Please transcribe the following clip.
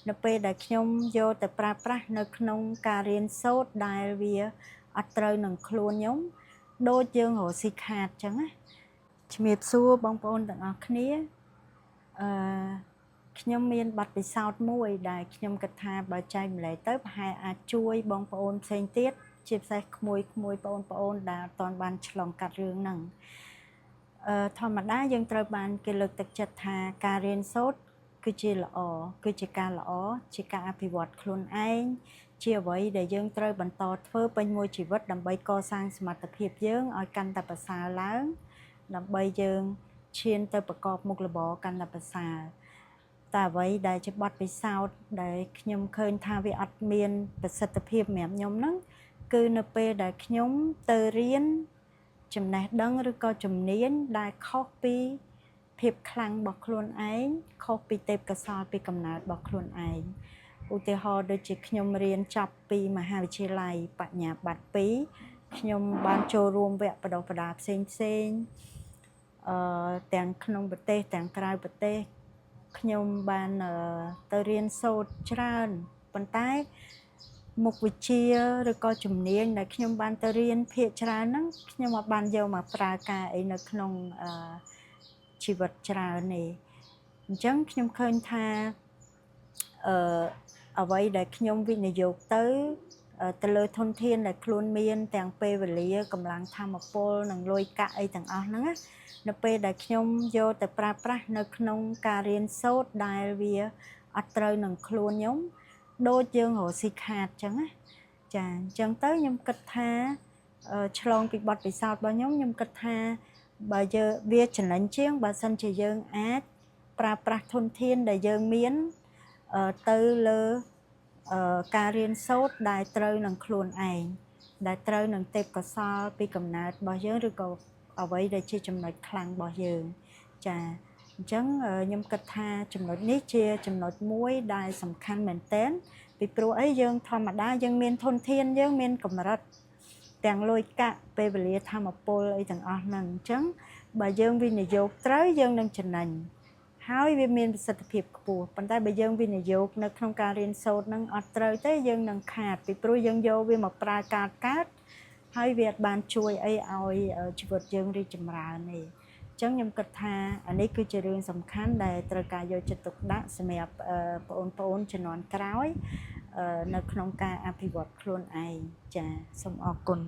នៅពេលដែលខ្ញុំយកទៅប្រើប្រាស់នៅក្នុងការរៀនសូត្រដែលវាអត់ត្រូវនឹងខ្លួនខ្ញុំដូចយើងរកស៊ីខាតអញ្ចឹងណាជំរាបសួរបងប្អូនទាំងអស់គ្នាខ្ញុំមានបទពិសោធន៍មួយដែលខ្ញុំគិតថាបើចែកម្លែកទៅប្រហែលអាចជួយបងប្អូនផ្សេងទៀតជាពិសេសក្មួយបងប្អូនដែលអត់ទាន់បានឆ្លងកាត់រឿងហ្នឹងធម្មតាយើងត្រូវបានគេលើកទឹកចិត្តថាការរៀនសូត្រគឺជាល្អគឺជាការល្អជាការអភិវឌ្ឍខ្លួនឯងជាអ្វីដែលយើងត្រូវបន្តធ្វើពេញមួយជីវិតដើម្បីកសាងសមត្ថភាពយើងឲ្យកាន់តែប្រសើរឡើងដើម្បីយើងឈានទៅប្រកបមុខរបរកាន់តែប្រសើរតែអ្វីដែលជាបទពិសោធន៍ដែលខ្ញុំឃើញថាវាអត់មានប្រសិទ្ធភាពសម្រាប់ខ្ញុំហ្នឹងគឺនៅពេលដែលខ្ញុំទៅរៀនចំណេះដឹងឬក៏ជំនាញដែលខុសពីភាពខ្លាំងរបស់ខ្លួនឯងខុសពីទេពកោសល្យពីកំណើតរបស់ខ្លួនឯងឧទាហរណ៍ដូចជាខ្ញុំរៀនចប់ពីមហាវិទ្យាល័យបញ្ញាបត្រ2ខ្ញុំបានចូលរួមវគ្គបណ្ដុះបណ្ដាលផ្សេងទាំងក្នុងប្រទេសទាំងក្រៅប្រទេសខ្ញុំបានទៅរៀនសូត្រច្រើនប៉ុន្តែមុខវិជ្ជាឬក៏ជំនាញដែលខ្ញុំបានទៅរៀនភាគច្រើនហ្នឹងខ្ញុំអត់បានយកមកប្រើការអីនៅក្នុងជីវិតច្រើនទេអញ្ចឹងខ្ញុំឃើញថាអ្វីដែលខ្ញុំវិនិយោគទៅលើធនធានដែលខ្លួនមានទាំងពេលវេលាកម្លាំងធម៌ពលនិងលុយកាក់អីទាំងអស់ហ្នឹងនៅពេលដែលខ្ញុំយកទៅប្រើប្រាស់នៅក្នុងការរៀនសូត្រដែលវាអត់ត្រូវនឹងខ្លួនខ្ញុំដូចយើងរកស៊ីខាតអញ្ចឹងណាចាអញ្ចឹងទៅខ្ញុំគិតថាឆ្លងពីបទពិសោធន៍របស់ខ្ញុំគិតថាបើយើងវាចំណេញជាងបើសិនជាយើងអាចប្រើប្រាស់ធនធានដែលយើងមានទៅលើការរៀនសូត្រដែលត្រូវនឹងខ្លួនឯងដែលត្រូវនឹងទេពកោសល្យពីកំណើតរបស់យើងឬក៏អ្វីដែលជាចំណុចខ្លាំងរបស់យើងចាអញ្ចឹងខ្ញុំគិតថាចំណុចនេះជាចំណុចមួយដែលសំខាន់មែនទែនពីព្រោះអីយើងធម្មតាយើងមានធនធានយើងមានកម្រិតទាំងលុយកាក់ពេលវេលាធម៌ពលអីទាំងអស់ហ្នឹងអញ្ចឹងបើយើងវិនិយោគត្រូវយើងនឹងចំណេញហើយវាមានប្រសិទ្ធភាពខ្ពស់ប៉ុន្តែបើយើងវិនិយោគនៅក្នុងការរៀនសូត្រនឹងអត់ត្រូវទេយើងនឹងខាតពីព្រោះយើងយកវាមកប្រើកើតហើយវាអត់បានជួយអីឲ្យជីវិតយើងរីកចម្រើនទេអញ្ចឹងខ្ញុំគិតថាអានេះគឺជារឿងសំខាន់ដែលត្រូវការយកចិត្តទុកដាក់សម្រាប់បងប្អូនជំនាន់ក្រោយនៅក្នុងការអភិវឌ្ឍខ្លួនឯងចាសូមអរគុណ